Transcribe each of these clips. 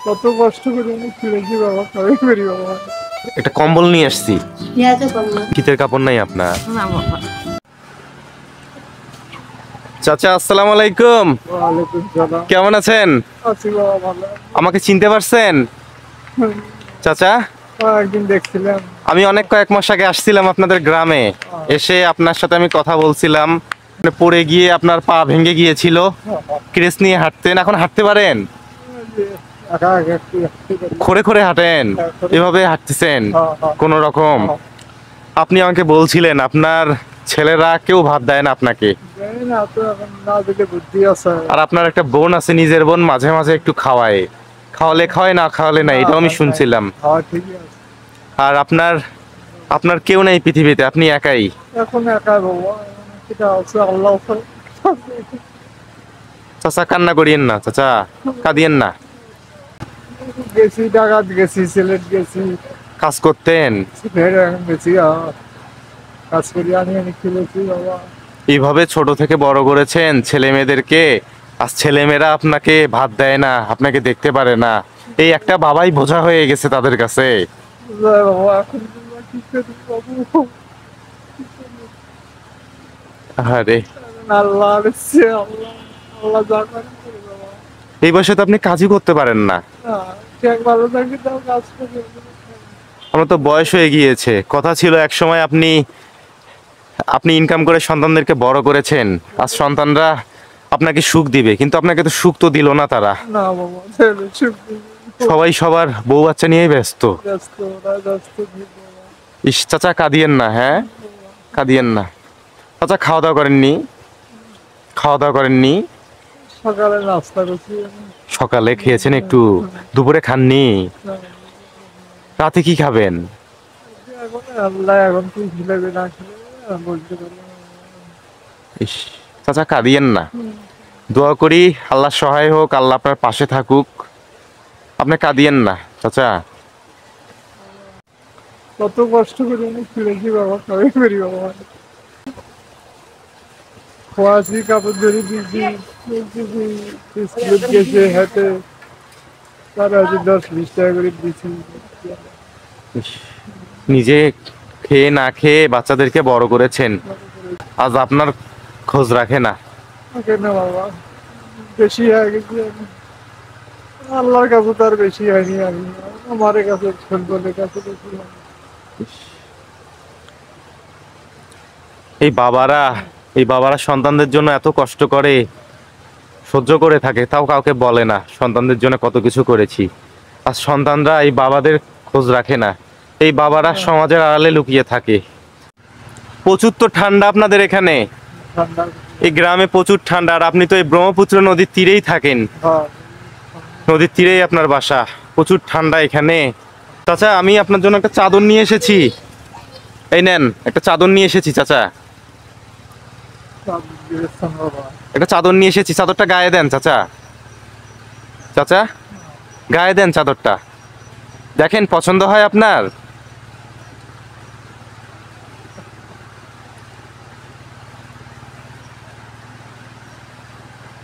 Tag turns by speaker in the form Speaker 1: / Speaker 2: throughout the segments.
Speaker 1: কত কষ্ট করে আমি ফিরেছি বাবা, কবে করি বাবা।
Speaker 2: একটা কম্বল নিয়ে আসছি। শীতের কাপড় নাই আপনার? চাচা আসসালামু আলাইকুম।
Speaker 1: ওয়ালাইকুম সালাম।
Speaker 2: কেমন আছেন?
Speaker 1: আছি বাবা, ভালো।
Speaker 2: আমাকে চিনতে পারছেন চাচা?
Speaker 1: একদিন দেখছিলাম।
Speaker 2: আমি কয়েক মাস আগে আসছিলাম আপনাদের গ্রামে। এসে আপনার সাথে আমি কথা বলছিলাম। পড়ে গিয়ে আপনার পা ভেঙে গিয়েছিল, ক্রেস নিয়ে হাঁটতেন, এখন হাঁটতে পারেন?
Speaker 1: একা একা একটু একটু করি।
Speaker 2: খড়ে খড়ে হাঁটেন, এভাবে হাঁটতেছেন কোন রকম? আপনি আমাকে বলছিলেন আপনার ছেলেরা কেউ ভাত দেয় না আপনাকে,
Speaker 1: জানি না তো, এখন না দিলে বুদ্ধি আছে।
Speaker 2: আর আপনার একটা বোন আছে, নিজের বোন, মাঝে মাঝে একটু খাওয়ায়, খাওয়ালে খাওয়ায়, না খাওয়ালে না, এটাও আমি শুনছিলাম।
Speaker 1: হ্যাঁ ঠিকই আছে।
Speaker 2: আর আপনার আপনার কেউ নেই পৃথিবীতে, আপনি একাই।
Speaker 1: এখন একা বাবা, সেটা আছে আল্লাহ।
Speaker 2: চাচা কান্না করিয়েন না, চাচা কাঁদিয়েন না।
Speaker 1: গেছি ঢাকাত, গেছি সিলেট, গেছি
Speaker 2: কাজ করতেন,
Speaker 1: ফের এখন গেছি। কাজ করি আমি অনেক খেলেছি বাবা।
Speaker 2: এইভাবে ছোট থেকে বড় করেছেন ছেলে মেয়েদেরকে, আর ছেলে মেয়েরা আপনাকে ভাত দেয় না, আপনাকে দেখতে পারে না। এই একটা বাবাই বোঝা হয়ে গেছে তাদের কাছে।
Speaker 1: বাবা এখন কি করি বাবু।
Speaker 2: আরে
Speaker 1: আল্লাহ আছে, আল্লাহ আল্লাহ যা করে করে বাবা।
Speaker 2: এই বয়সে তো আপনি কাজই করতে পারেন না।
Speaker 1: ঠিক ভালো থাকি তাও কাজ করি।
Speaker 2: আমার তো বয়স হয়ে গিয়েছে। কথা ছিল এক সময় আপনি আপনি ইনকাম করে সন্তানদেরকে বড় করেছেন, আর সন্তানরা আপনাকে সুখ দিবে, কিন্তু আপনাকে তো সুখ তো দিল না তারা।
Speaker 1: না বাবা, ছেলে শুক্তি
Speaker 2: সবাই সবার বউ বাচ্চা নিয়েই ব্যস্ত।
Speaker 1: ব্যস্ত, ওরা ব্যস্ত ঠিক বাবা।
Speaker 2: ইস চাচা কাঁদিয়েন না, হ্যাঁ কাঁদিয়েন না। চাচা খাওয়া দাওয়া করেননি? খাওয়া দাওয়া করেননি?
Speaker 1: সকালে নাস্তা করছি আমি।
Speaker 2: সকালে খেয়েছেন একটু, দুপুরে খাননি, রাতে কি খাবেন?
Speaker 1: এখন আল্লাহ এখন কি খিলাবে না খিলাবে বলতে পারি না।
Speaker 2: ইস চাচা কাঁদিয়েন না। দোয়া করি আল্লাহ সহায় হোক, আল্লাহ আপনার পাশে থাকুক। আপনি কাঁদিয়েন না চাচা।
Speaker 1: কত কষ্ট করে আমি ফিরেছি বাবা, কবে করি বাবা। খোয়াছি, কাপড় ধরে দিয়েছি, স্কুলে গেছে হাতে, তারা হচ্ছে 10-20 টাকা করে দিয়েছি।
Speaker 2: ইস, নিজে খেয়ে না খেয়ে বাচ্চাদেরকে বড় করেছেন, আজ আপনার খোঁজ রাখে না।
Speaker 1: কেন বাবা, বেশি হয়ে গেছি আমি। আল্লাহর কাছে তার বেশি হয়নি আমি, আমার কাছে সন্তানের কাছে বেশি হয়নি।
Speaker 2: এই বাবারা এই বাবারা সন্তানদের জন্য এত কষ্ট করে, সহ্য করে থাকে, তাও কাউকে বলে না সন্তানদের জন্য কত কিছু করেছি। আর সন্তানরা এই বাবাদের খোঁজ রাখে না, এই বাবারা সমাজের আড়ালে লুকিয়ে থাকে। প্রচুর তো ঠান্ডা আপনাদের এখানে,
Speaker 1: ঠান্ডা।
Speaker 2: এই গ্রামে প্রচুর ঠান্ডা। আর আপনি তো এই ব্রহ্মপুত্র নদীর তীরেই থাকেন,
Speaker 1: হ্যাঁ
Speaker 2: নদীর তীরেই আপনার বাসা, প্রচুর ঠান্ডা এখানে। চাচা আমি আপনার জন্য একটা চাদর নিয়ে এসেছি, এই নেন একটা চাদর নিয়ে এসেছি চাচা,
Speaker 1: বাবা।
Speaker 2: একটা চাদর নিয়ে এসেছি, চাদরটা গায়ে দেন চাচা, চাচা গায়ে দেন চাদরটা, দেখেন পছন্দ হয় আপনার?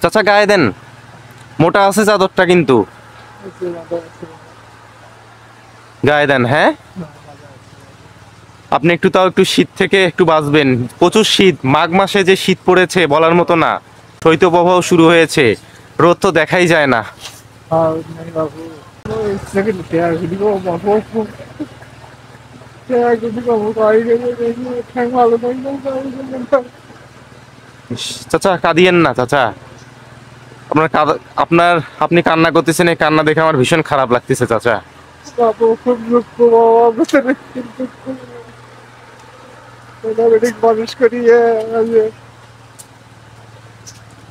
Speaker 2: চাচা গায়ে দেন, মোটা আছে চাদরটা কিন্তু, গায়ে দেন। হ্যাঁ আপনি একটু তাও একটু শীত থেকে একটু বাঁচবেন, প্রচুর শীত, মাঘ মাসে যে শীত পড়েছে বলার মতো না, শৈত্যপ্রবাহ শুরু হয়েছে, রোদ তো দেখাই যায় না।
Speaker 1: হ্যাঁ नहीं बाबू, सेकंड क्या वीडियो बाबू क्या वीडियो बाबू आई गई है, ठंड वाला नहीं ना।
Speaker 2: ইস, চাচা কাঁদিয়েন না চাচা। আপনার আপনি কান্না করতেছেন, এই কান্না দেখে আমার ভীষণ খারাপ লাগতেছে চাচা।
Speaker 1: बाबू खूब दुख को बाबा बचने दुख को मेरा बेटी बारिश करी है ये।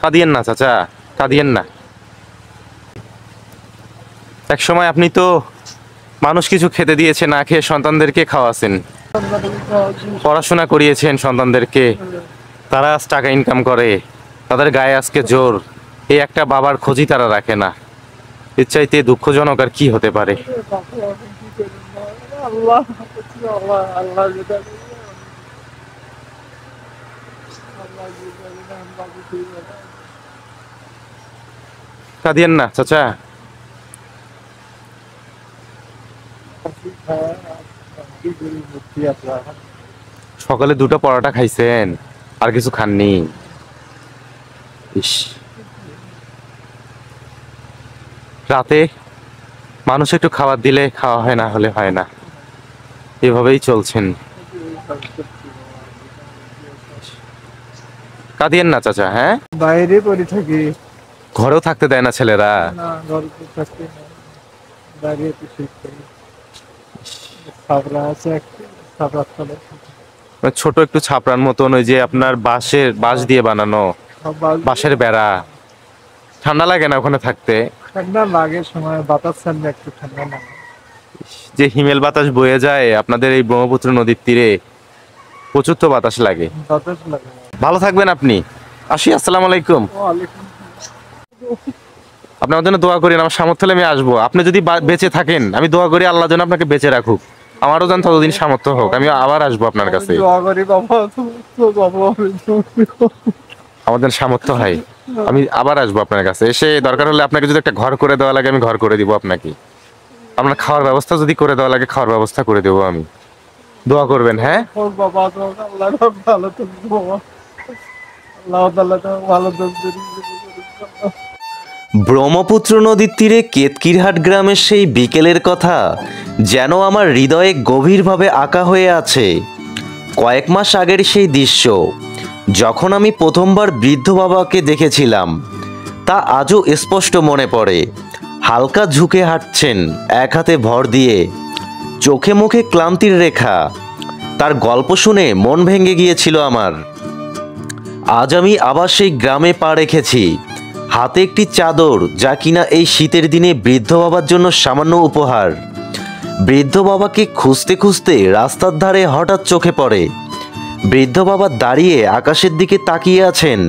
Speaker 2: কাঁদিয়েন না চাচা, কাঁদিয়েন না। এক সময় আপনি তো মানুষ কিছু খেতে দিয়েছে, না খেয়ে সন্তানদেরকে খাওয়াছেন, পড়াশোনা করিয়েছেন সন্তানদেরকে, তারা আজ টাকা ইনকাম করে, তাদের গায়ে আজকে জোর। এই একটা বাবার খোঁজই তারা রাখে না। এর চাইতে দুঃখজনক আর কি হতে পারে?
Speaker 1: अल्लाह अल्लाह अल्लाह जेটা अल्लाह जेটা हम बाबू ठीक है।
Speaker 2: কাঁদিয়েন না চাচা।
Speaker 1: হ্যাঁ, কি করি, বুদ্ধি আছে এখন।
Speaker 2: সকালে 2টা পরোটা খাইছেন, আর কিছু খাননি? ইস, রাতে মানুষ একটু খাবার দিলে খাওয়া হয়, না হলে হয় না, এভাবেই চলছেন। কাঁদিয়েন না চাচা, হ্যাঁ?
Speaker 1: বাইরে পড়ে থাকি।
Speaker 2: ঘরেও থাকতে দেয় না ছেলেরা?
Speaker 1: না, ঘরে থাকতে না, বাইরে একটু শীত করি। ছাবড়া আছে একটা, ছাবড়ার তলে
Speaker 2: মানে ছোট একটু ছাপড়ার মতন, ওই যে আপনার বাঁশ দিয়ে বানানো
Speaker 1: সব বাস।
Speaker 2: বাঁশের বেড়া। ঠান্ডা লাগে না ওখানে থাকতে?
Speaker 1: ঠান্ডা লাগে সময়, বাতাস ছাড়লে একটু ঠান্ডা লাগে।
Speaker 2: যে হিমেল বাতাস বয়ে যায় আপনাদের এই ব্রহ্মপুত্র নদীর তীরে, প্রচুর তো বাতাস লাগে।
Speaker 1: বাতাস লাগে।
Speaker 2: ভালো থাকবেন আপনি। আসি, আসসালামু আলাইকুম।
Speaker 1: ওয়ালাইকুম।
Speaker 2: আপনি আমার জন্য দোয়া করেন, আমার সামর্থ্য হলে আমি আসবো। আপনি যদি বেঁচে থাকেন, আমি দোয়া করি আল্লাহ যেন আপনাকে বেঁচে রাখুক। আমারও যেন ততদিন সামর্থ্য হোক, আমি আবার আসবো আপনার কাছে।
Speaker 1: দোয়া করি বাবা, তো বাবা
Speaker 2: আমাদের সামর্থ্য হয়, আমি আবার আসবো আপনার কাছে। এসে দরকার হলে আপনাকে যদি একটা ঘর করে দেওয়া লাগে, আমি ঘর করে দিব আপনাকে। আপনার খাওয়ার ব্যবস্থা যদি করে দেওয়া লাগে, খাওয়ার ব্যবস্থা করে দেবো আমি। দোয়া করবেন, হ্যাঁ?
Speaker 1: বাবা, আল্লাহ ভালো থাকবে বাবা, আল্লাহ তাআলা তো ভালো থাকবে।
Speaker 3: ব্রহ্মপুত্র নদীর তীরে কেতকিরহাট গ্রামের সেই বিকেলের কথা যেন আমার হৃদয়ে গভীরভাবে আঁকা হয়ে আছে। কয়েক মাস আগের সেই দৃশ্য, যখন আমি প্রথমবার বৃদ্ধ বাবাকে দেখেছিলাম, তা আজও স্পষ্ট মনে পড়ে। হালকা ঝুঁকে হাঁটছেন, এক হাতে ভর দিয়ে, চোখে মুখে ক্লান্তির রেখা। তার গল্প শুনে মন ভেঙে গিয়েছিল আমার। আজ আমি আবার সেই গ্রামে পা রেখেছি, হাতে একটি চাদর, যা কিনা এই শীতের দিনে বৃদ্ধ বাবার জন্য সামান্য উপহার। বৃদ্ধ বাবাকে খুঁজতে খুঁজতে রাস্তার ধারে হঠাৎ চোখে পড়ে। বৃদ্ধ বাবা দাঁড়িয়ে আকাশের দিকে তাকিয়ে আছেন,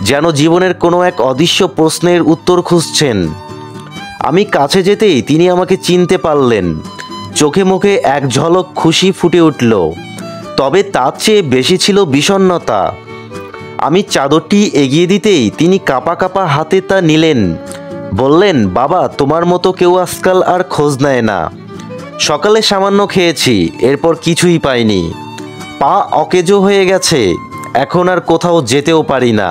Speaker 3: যেন জীবনের কোনো এক অদৃশ্য প্রশ্নের উত্তর খুঁজছেন। আমি কাছে যেতেই তিনি আমাকে চিনতে পারলেন। চোখে মুখে এক ঝলক খুশি ফুটে উঠল, তবে তার চেয়ে বেশি ছিল বিষণ্ণতা। আমি চাদরটি এগিয়ে দিতেই তিনি কাঁপা কাঁপা হাতে তা নিলেন। বললেন, বাবা, তোমার মতো কেউ আজকাল আর খোঁজ নেয় না। সকালে সামান্য খেয়েছি, এরপর কিছুই পাইনি। পা অকেজো হয়ে গেছে, এখন আর কোথাও যেতেও পারি না।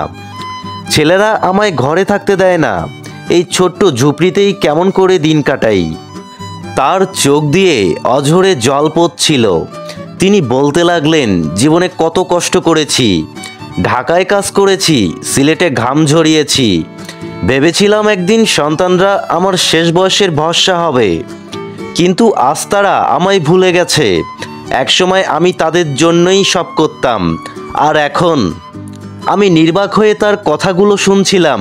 Speaker 3: ছেলেরা আমায় ঘরে থাকতে দেয় না, এই ছোট্ট ঝুপড়িতেই কেমন করে দিন কাটাই। তার চোখ দিয়ে অঝরে জল পড়ছিল। তিনি বলতে লাগলেন, জীবনে কত কষ্ট করেছি, ঢাকায় কাজ করেছি, সিলেটে ঘাম ঝরিয়েছি। ভেবেছিলাম একদিন সন্তানরা আমার শেষ বয়সের ভরসা হবে, কিন্তু আজ তারা আমায় ভুলে গেছে। একসময় আমি তাদের জন্যই সব করতাম, আর এখন? আমি নির্বাক হয়ে তার কথাগুলো শুনছিলাম।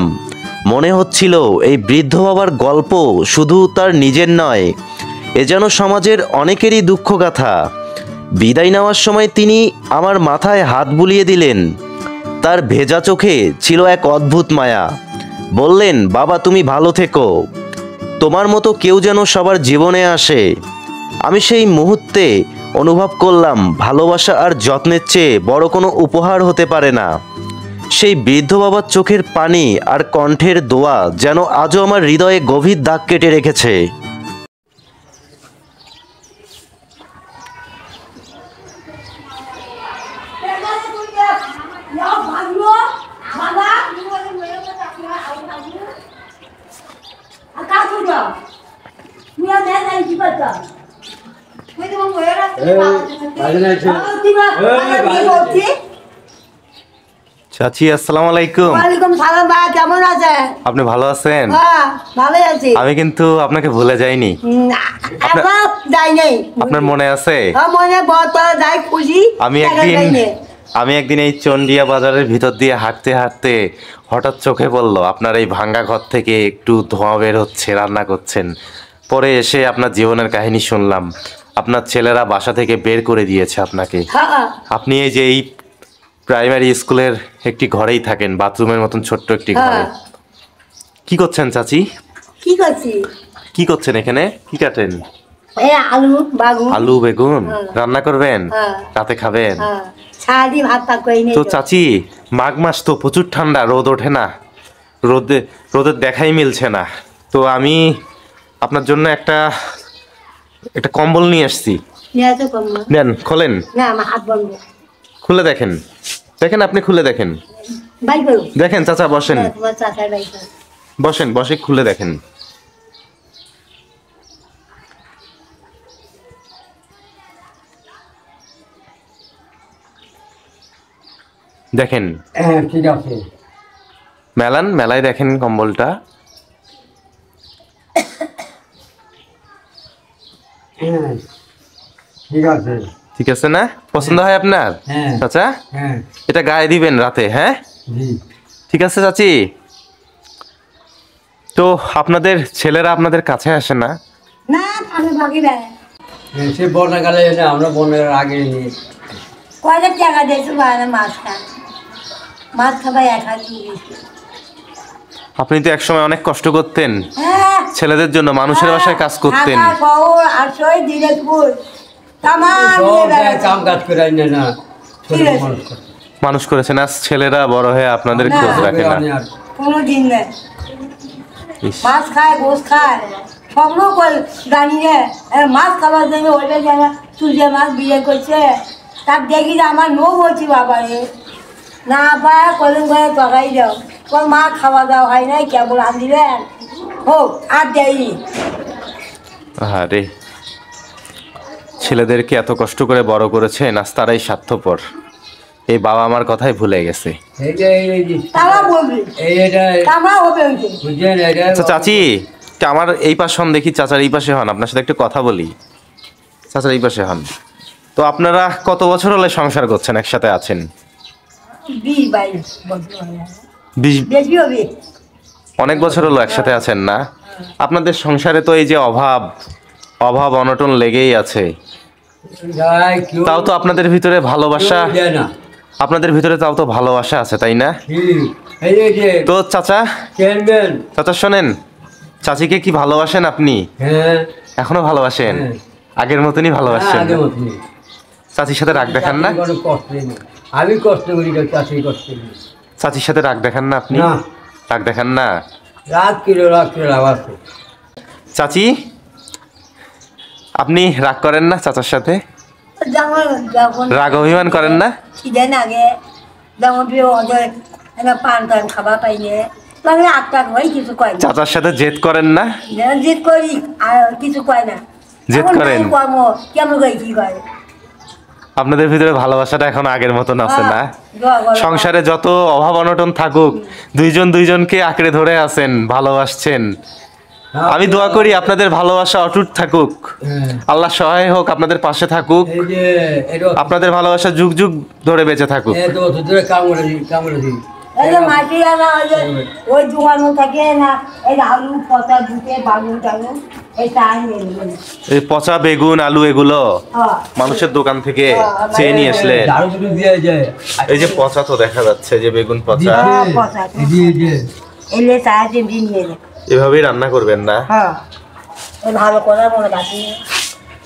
Speaker 3: মনে হচ্ছিল এই বৃদ্ধ বাবার গল্প শুধু তার নিজের নয়, এ যেন সমাজের অনেকেরই দুঃখগাথা। বিদায় নেওয়ার সময় তিনি আমার মাথায় হাত বুলিয়ে দিলেন। তার ভেজা চোখে ছিল এক অদ্ভুত মায়া। বললেন, বাবা, তুমি ভালো থেকো, তোমার মতো কেউ যেন সবার জীবনে আসে। আমি সেই মুহূর্তে অনুভব করলাম, ভালোবাসা আর যত্নের চেয়ে বড় কোনো উপহার হতে পারে না। সেই বৃদ্ধ বাবার চোখের পানি আর কণ্ঠের দোয়া যেন আজও আমার হৃদয়ে গভীর দাগ কেটে রেখেছে।
Speaker 2: চাচি, আসসালামু আলাইকুম।
Speaker 4: ওয়ালাইকুম সালাম। ভাই কেমন আছেন?
Speaker 2: আপনি ভালো আছেন?
Speaker 4: হ্যাঁ, ভালোই আছি।
Speaker 2: আমি কিন্তু আপনাকে ভুলে যাইনি।
Speaker 4: এখনো যাই নাই।
Speaker 2: আপনার মনে আছে?
Speaker 4: হ্যাঁ, মনে বত যাই খুশি।
Speaker 2: আমি একদিন এই চন্ডিয়া বাজারের ভিতর দিয়ে হাঁটতে হাঁটতে হঠাৎ চোখে পড়লো আপনার এই ভাঙ্গা ঘর থেকে একটু ধোঁয়া বের হচ্ছে, রান্না করছেন। পরে এসে আপনার জীবনের কাহিনী শুনলাম। আপনার ছেলেরা বাসা থেকে বের করে দিয়েছে আপনাকে।
Speaker 4: হ্যাঁ,
Speaker 2: আপনি এই যে এই প্রাইমারি স্কুলের একটি ঘরেই থাকেন, বাথরুমের মতন ছোট্ট একটি ঘরে।
Speaker 4: হ্যাঁ।
Speaker 2: কি করছেন চাচি?
Speaker 4: কি করছি?
Speaker 2: কি করছেন এখানে? কি কাটেন?
Speaker 4: এই আলু বাগুন।
Speaker 2: আলু বেগুন
Speaker 4: হ্যাঁ।
Speaker 2: রান্না করবেন?
Speaker 4: হ্যাঁ।
Speaker 2: রাতে খাবেন?
Speaker 4: হ্যাঁ, সারাদিন ভাত পাক করি নেই
Speaker 2: তো চাচি, মাঘ মাস তো প্রচুর ঠান্ডা, রোদ ওঠে না, রোদের দেখাই মিলছে না। তো আমি আপনার জন্য একটা একটা কম্বল নিয়ে আসছি,
Speaker 4: নিয়ে আসো কম্বল।
Speaker 2: নেন খোলেন,
Speaker 4: না আমার হাত বন্ধ।
Speaker 2: খুলে দেখেন, দেখেন আপনি খুলে দেখেন,
Speaker 4: বাই করো।
Speaker 2: দেখেন চাচা বসেন,
Speaker 4: তোমার চাচার বাই করো।
Speaker 2: বসেন, বসে খুলে দেখেন। দেখেন
Speaker 5: হ্যাঁ ঠিক আছে।
Speaker 2: মেলান, মেলায় দেখেন কম্বলটা।
Speaker 5: হ্যাঁ ঠিক আছে।
Speaker 2: ঠিক আছে না? পছন্দ হয় আপনার
Speaker 5: হ্যাঁ।
Speaker 2: চাচা?
Speaker 5: হ্যাঁ
Speaker 2: এটা গায়ে দিবেন রাতে, হ্যাঁ?
Speaker 5: জি।
Speaker 2: ঠিক আছে চাচি। তো আপনাদের ছেলেরা আপনাদের কাছে আসে না?
Speaker 4: না আমি বাকি দেয়
Speaker 5: হ্যাঁ, সে বর্ণাকালে এনে আমরা বর্ণার আগে নিয়ে
Speaker 4: কয়টা টাকা দিয়েছো বাইরে মাছ খান, মাছ খাবার 1,000 দিয়েছি।
Speaker 2: আপনি তো একসময় অনেক কষ্ট করতেন
Speaker 4: হ্যাঁ
Speaker 2: ছেলেদের জন্য, মানুষের বাসায় কাজ করতেন।
Speaker 4: ঢাকা শহর আটশোই দিনাজপুর তামাম
Speaker 5: সব
Speaker 4: নিয়ে
Speaker 5: জায়গায়
Speaker 4: বেড়াচ্ছি।
Speaker 5: কাম কাজ করে আইনে না, ছোট
Speaker 4: ঠিক আছে।
Speaker 5: মানুষ করে।
Speaker 2: মানুষ করেছেন, আজ ছেলেরা বড় হয়ে আপনাদের
Speaker 4: না।
Speaker 2: খোঁজ রাখে না।
Speaker 5: আমি আর
Speaker 4: কোনো দিন নেই,
Speaker 2: ইস,
Speaker 4: মাছ খায় গোস খায় স্বপ্ন করে জানি রে মাছ খাবার জন্য ওইটা যেন চুজে মাছ বিয়ে করছে, তার দেখি যে আমার নো বলছি বাবা রে না পায় কদিন করে তরাই দাও, তোর মা খাওয়া দাওয়া হয় নাই কেবল আনদিলেন হোক আর দেয়নি।
Speaker 2: আরে ছেলেদেরকে এত কষ্ট করে বড় করেছেন, আজ তারাই স্বার্থপর। এই বাবা আমার কথাই ভুলে গেছে।
Speaker 5: এইটা এই যে
Speaker 4: তারা বলবি
Speaker 5: এইটা
Speaker 4: তারা হবে ওইকে
Speaker 5: বুঝছেন, এটা
Speaker 2: আচ্ছা চাচি, তা আমার এই পাশ হন দেখি, চাচার এই পাশে হন, আপনার সাথে একটু কথা বলি। চাচার এই পাশে হন। তো আপনারা কত বছর হলে সংসার করছেন, একসাথে আছেন?
Speaker 4: 20-22 বছর হয় না।
Speaker 2: 20
Speaker 4: বেশি হবে।
Speaker 2: অনেক বছর হলো একসাথে আছেন না? আপনাদের সংসারে তো এই যে অভাব অভাব অনটন লেগেই আছে,
Speaker 5: যাই কেউ
Speaker 2: তাও তো আপনাদের ভিতরে ভালোবাসা,
Speaker 5: কেউ দেয় না।
Speaker 2: আপনাদের ভিতরে তাও তো ভালোবাসা আছে, তাই না?
Speaker 5: ঠিক, এই যে
Speaker 2: তো চাচা,
Speaker 5: চেয়ারম্যান।
Speaker 2: চাচা শোনেন, চাচিকে কি ভালোবাসেন আপনি?
Speaker 5: হ্যাঁ
Speaker 2: এখনো ভালোবাসেন?
Speaker 5: হ্যাঁ।
Speaker 2: আগের মতনই ভালোবাসছেন?
Speaker 5: আগের মতনই।
Speaker 2: চাচির সাথে রাগ দেখান না?
Speaker 5: চাকরি কোনো কষ্ট নেই, আমি কষ্ট করি না, চাকরি কষ্ট করি।
Speaker 2: চাচির সাথে রাগ দেখান না আপনি?
Speaker 5: না।
Speaker 2: রাগ দেখান না?
Speaker 5: রাত কিলো লাভ আছে।
Speaker 2: চাচি, আপনি রাগ করেন না চাচার সাথে?
Speaker 4: যেমন যখন
Speaker 2: রাগ অভিমান করেন না?
Speaker 4: খিদে লাগে যেমন ওদের পান টান খাবার পাইলে তখন আটটা হয় কিছু কয় না,
Speaker 2: চাচার সাথে জেদ করেন না?
Speaker 4: জিদ করি আর কিছু কয় না।
Speaker 2: জেদ
Speaker 4: এখন
Speaker 2: করেন?
Speaker 4: নাই কর্ম কেমন করে কি করে
Speaker 2: আপনাদের ভিতরে ভালোবাসাটা এখন আগের মতন আছে না?
Speaker 4: দোয়া করো।
Speaker 2: সংসারে যত অভাব অনটন থাকুক, দুইজন দুইজনকে আঁকড়ে ধরে আছেন, ভালোবাসছেন। আমি দোয়া করি আপনাদের ভালোবাসা অটুট থাকুক,
Speaker 5: হ্যাঁ।
Speaker 2: আল্লাহ সহায় হোক, আপনাদের পাশে থাকুক,
Speaker 5: এই যে এটা
Speaker 2: আপনাদের ভালোবাসা যুগ যুগ ধরে বেঁচে থাকুক।
Speaker 5: এত বছর ধরে কামড়েছি।
Speaker 4: এই যে মাটি আনা ওই দোকানো থাকে না, এই আলু পচা দুটে বালু টালু এই তাই
Speaker 2: এই পচা বেগুন আলু এগুলো
Speaker 4: হ্যাঁ
Speaker 2: মানুষের দোকান থেকে চেয়ে নিয়ে আসলে,
Speaker 5: ঝাড়ু দুটো দিয়ে যায়।
Speaker 2: এই যে পচা তো দেখা যাচ্ছে, যে বেগুন পচা,
Speaker 5: দিয়ে যে
Speaker 4: এলে তাই যে নিয়ে দেয়।
Speaker 2: এভাবেই রান্না করবেন না?
Speaker 4: হ্যাঁ এই ভালো করার মনে বাকি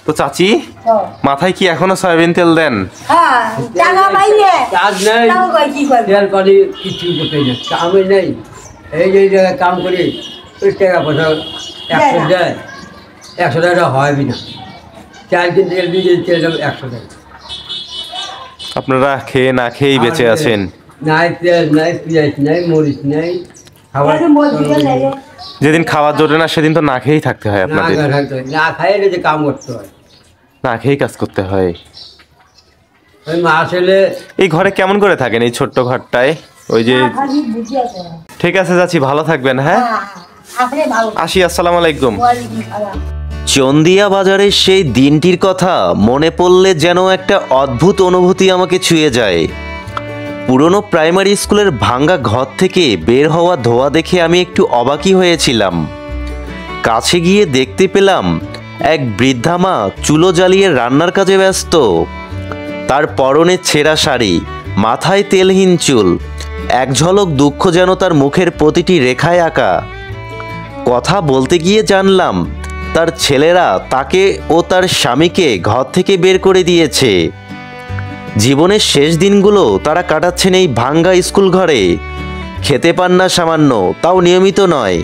Speaker 2: তো চাচি,
Speaker 4: হ্যাঁ
Speaker 2: মাথায় কি এখনো সয়াবিন তেল দেন?
Speaker 4: হ্যাঁ টাকা পাইলে
Speaker 5: কাজ নেই,
Speaker 4: তাও কই কি করবে
Speaker 5: তেল পানি কিছু করতে না, কামে নেই। এই যে এই জায়গায় কাম করি, ওই টাকা পয়সা 100 দেয়, 100 টাকা হয় না। 4 দিন তেল দিয়ে তেল 100 টাকা।
Speaker 2: আপনারা খেয়ে না খেয়েই বেঁচে আছেন।
Speaker 5: নাই তেল নাই, পেঁয়াজ নাই, মরিচ নাই, খাবার
Speaker 4: এই যে মসজিদে লাগে
Speaker 2: যেদিন খাওয়ার জোটে না সেদিন তো না খেয়েই থাকতে হয়
Speaker 5: না
Speaker 2: আপনাদের,
Speaker 5: থাকতে হয়, না খাইয়ে যে কাম করতে হয়।
Speaker 2: না খেয়েই কাজ করতে হয়।
Speaker 5: ওই মা ছেলে
Speaker 2: এই ঘরে কেমন করে থাকেন, এই ছোট্ট ঘরটায়? ওই যে,
Speaker 4: খালি বুঝি আছে
Speaker 2: ঠিক আছে চাচি, ভালো থাকবেন, হ্যাঁ?
Speaker 4: হ্যাঁ আপনি ভালো
Speaker 2: আসি, আসসালামু আলাইকুম।
Speaker 4: ওয়ালাইকুম সালাম।
Speaker 3: চন্দিয়া বাজারের সেই দিনটির কথা মনে পড়লে যেন একটা অদ্ভুত অনুভূতি আমাকে ছুঁয়ে যায়। পুরনো প্রাইমারি স্কুলের ভাঙ্গা ঘর থেকে বের হওয়া ধোঁয়া দেখে আমি একটু অবাকই হয়েছিলাম। কাছে গিয়ে দেখতে পেলাম এক বৃদ্ধা মা চুলো জ্বালিয়ে রান্নার কাজে ব্যস্ত। তার পরনে ছেঁড়া শাড়ি, মাথায় তেলহীন চুল, এক ঝলক দুঃখ যেন তার মুখের প্রতিটি রেখায় আঁকা। কথা বলতে গিয়ে জানলাম তার ছেলেরা তাকে ও তার স্বামীকে ঘর থেকে বের করে দিয়েছে। জীবনের শেষ দিনগুলো তারা কাটাচ্ছেন এই ভাঙ্গা স্কুল ঘরে। খেতে পান না সামান্য, তাও নিয়মিত নয়।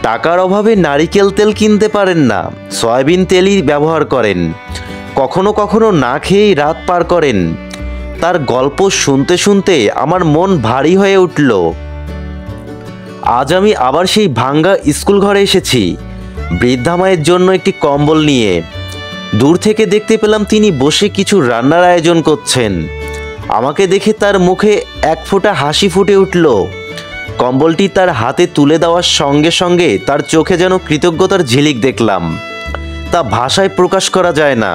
Speaker 3: টাকার অভাবে নারিকেল তেল কিনতে পারেন না, সয়াবিন তেলই ব্যবহার করেন। কখনো কখনো না খেয়েই রাত পার করেন। তার গল্প শুনতে শুনতে আমার মন ভারী হয়ে উঠল। আজ আমি আবার সেই ভাঙ্গা স্কুল ঘরে এসেছি, বৃদ্ধা মায়ের জন্য একটি কম্বল নিয়ে। দূর থেকে দেখতে পেলাম তিনি বসে কিছু রান্নার আয়োজন করছেন। আমাকে দেখে তার মুখে এক ফোঁটা হাসি ফুটে উঠল। কম্বলটি তার হাতে তুলে দেওয়ার সঙ্গে সঙ্গে তার চোখে যেন কৃতজ্ঞতার ঝিলিক দেখলাম, তা ভাষায় প্রকাশ করা যায় না।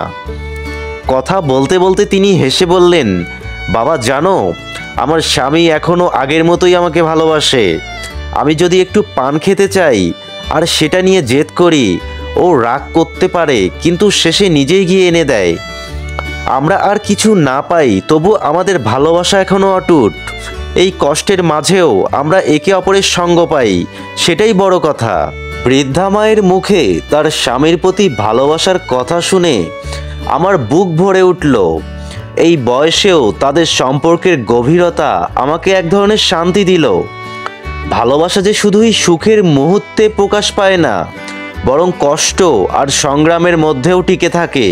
Speaker 3: কথা বলতে বলতে তিনি হেসে বললেন, বাবা জানো, আমার স্বামী এখনো আগের মতোই আমাকে ভালোবাসে। আমি যদি একটু পান খেতে চাই আর সেটা নিয়ে জেদ করি, ও রাগ করতে পারে কিন্তু শেষে নিজেই গিয়ে এনে দেয়। আমরা আর কিছু না পাই, তবু আমাদের ভালোবাসা এখনো অটুট। এই কষ্টের মাঝেও আমরা একে অপরের সঙ্গ পাই, সেটাই বড় কথা। বৃদ্ধা মায়ের মুখে তার স্বামীর প্রতি ভালোবাসার কথা শুনে আমার বুক ভরে উঠল। এই বয়সেও তাদের সম্পর্কের গভীরতা আমাকে এক ধরনের শান্তি দিল। ভালোবাসা যে শুধুই সুখের মুহূর্তে প্রকাশ পায় না, বরং কষ্ট আর সংগ্রামের মধ্যেও টিকে থাকে,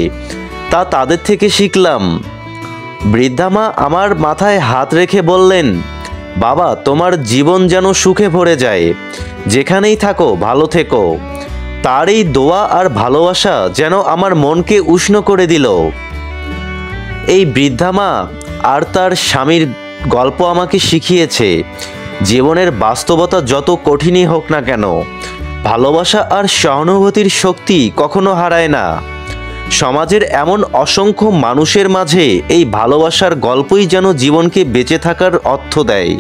Speaker 3: তা তাদের থেকে শিখলাম। বৃদ্ধা মা আমার মাথায় হাত রেখে বললেন, বাবা তোমার জীবন যেন সুখে ভরে যায়, যেখানেই থাকো ভালো থেকো। তার এই দোয়া আর ভালোবাসা যেন আমার মনকে উষ্ণ করে দিল। এই বৃদ্ধা মা আর তার স্বামীর গল্প আমাকে শিখিয়েছে, জীবনের বাস্তবতা যত কঠিনই হোক না কেন, ভালোবাসা আর সহানুভূতির শক্তি কখনো হারায় না। সমাজের এমন অসংখ্য মানুষের মাঝে এই ভালোবাসার গল্পই যেন জীবনকে বেঁচে থাকার অর্থ দেয়।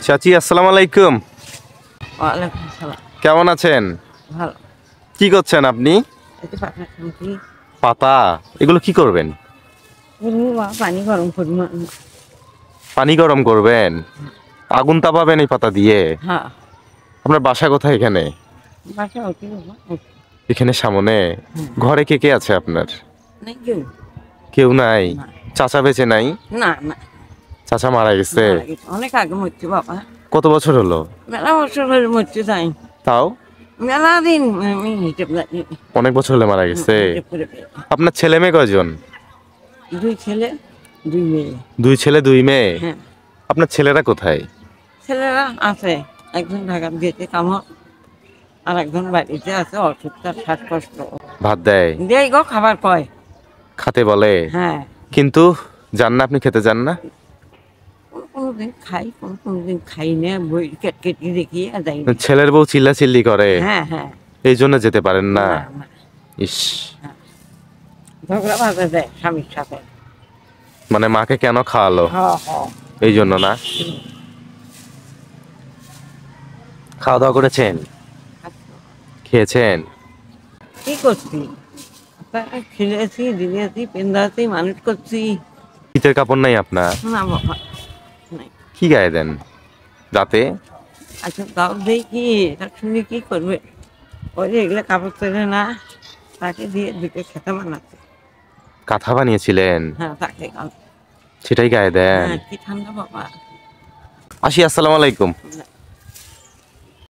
Speaker 2: চাচি আসসালামু আলাইকুম।
Speaker 6: ওয়ালাইকুম সালাম।
Speaker 2: কেমন আছেন?
Speaker 6: ভালো।
Speaker 2: কি করছেন আপনি?
Speaker 6: এই যে পাতা খাচ্ছি।
Speaker 2: পাতা, এগুলো কি করবেন?
Speaker 6: পানি গরম করবো।
Speaker 2: পানি গরম করবেন? আগুন তাপাবেন এই পাতা দিয়ে?
Speaker 6: হ্যাঁ।
Speaker 2: আপনার বাসা কোথায় এখানে?
Speaker 6: বাসা ওকে
Speaker 2: এখানে সামনে? ঘরে কে কে আছে আপনার?
Speaker 6: নাই কেউ।
Speaker 2: কেউ নাই?
Speaker 6: না।
Speaker 2: চাচা বেঁচে নাই?
Speaker 6: না না,
Speaker 2: চাচা মারা গেছে?
Speaker 6: মারা গেছে। অনেক আগে মরছে বাবা।
Speaker 2: কত বছর হলো?
Speaker 6: মেলা বছর হলে মরছে তাই।
Speaker 2: তাও
Speaker 6: মেলা দিন আমি হিসেব জানি।
Speaker 2: অনেক বছর হলে মারা গেছে।
Speaker 6: হিসেব করে পেয়েছি।
Speaker 2: আপনার ছেলে মেয়ে কয়জন?
Speaker 6: 2 ছেলে 2 মেয়ে।
Speaker 2: 2 ছেলে 2 মেয়ে?
Speaker 6: হ্যাঁ।
Speaker 2: আপনার ছেলেরা কোথায়?
Speaker 6: ছেলেরা আছে, একজন ঢাকা দিয়েছে কাম, আর একজন বাড়িতে আছে অসুখ, তার শ্বাসকষ্ট।
Speaker 2: ভাত দেয়?
Speaker 6: দেয় গো, খাবার কয়।
Speaker 2: খাতে বলে?
Speaker 6: হ্যাঁ।
Speaker 2: কিন্তু যান না, আপনি খেতে যান না?
Speaker 6: কোনোদিন খাই, কোনোদিন খাই না, বই কেটে দেখি আর যাই না।
Speaker 2: ছেলের বউ চিল্লাচিল্লি করে?
Speaker 6: হ্যাঁ হ্যাঁ।
Speaker 2: এই জন্য যেতে পারেন না?
Speaker 6: না।
Speaker 2: ইস,
Speaker 6: ঝগড়া বাজা দেয় স্বামীর সাথে।
Speaker 2: মানে মাকে কেন খাওয়ালো
Speaker 6: হ্যাঁ হ্যাঁ।
Speaker 2: এই জন্য না? খাওয়া দাওয়া করেছেন? খেয়েছেন?
Speaker 6: কি করছি? খেলেছি, দিয়েছি, পেন্দাছি, মানুষ করছি।
Speaker 2: শীতের কাপড় নাই আপনার?
Speaker 6: না বাবা নাই।
Speaker 2: কি গায়ে দেন রাতে?
Speaker 6: আচ্ছা তাও দেই কি, এটা শুনে কি করবে? ওই যে এগুলো কাপড় চলে না, তাকে দিয়ে 2 খেতে বানাচ্ছে।
Speaker 2: কাঁথা বানিয়েছিলেন?
Speaker 6: হ্যাঁ তাকে
Speaker 2: সেটাই গায়ে দেন?
Speaker 6: হ্যাঁ, কি ঠান্ডা বাবা।
Speaker 2: আসি, আসসালামু আলাইকুম।